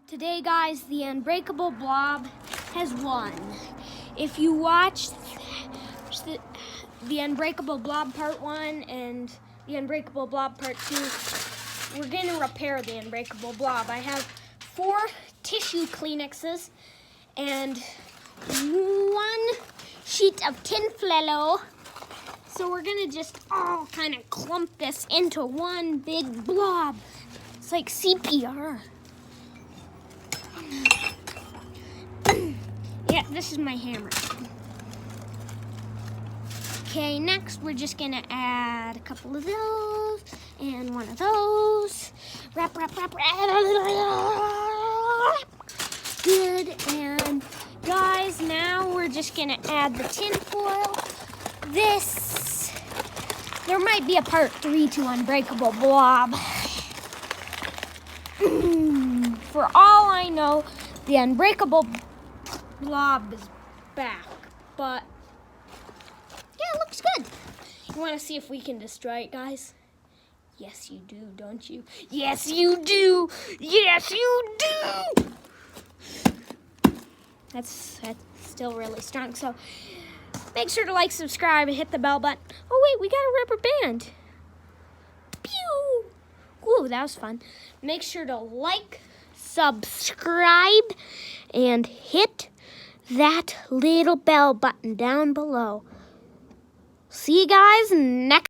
Today, guys, the unbreakable blob has won. If you watched the unbreakable blob part 1 and the unbreakable blob part 2, we're going to repair the unbreakable blob. I have 4 tissue Kleenexes and 1 sheet of tin flannel. So we're going to just all kind of clump this into one big blob. It's like CPR. Yeah, this is my hammer. Okay, next we're just gonna add a couple of those and one of those. Wrap, wrap, wrap, wrap. Good, and guys, now we're just gonna add the tin foil. There might be a part 3 to Unbreakable Blob. For all I know, the Unbreakable Blob is back, but yeah, it looks good. You want to see if we can destroy it, guys? Yes, you do, don't you? Yes, you do. Yes, you do. That's still really strong. So make sure to like, subscribe, and hit the bell button. Oh wait, we got a rubber band. Pew! Ooh, that was fun. Make sure to like, subscribe, and hit that little bell button down below. See you guys next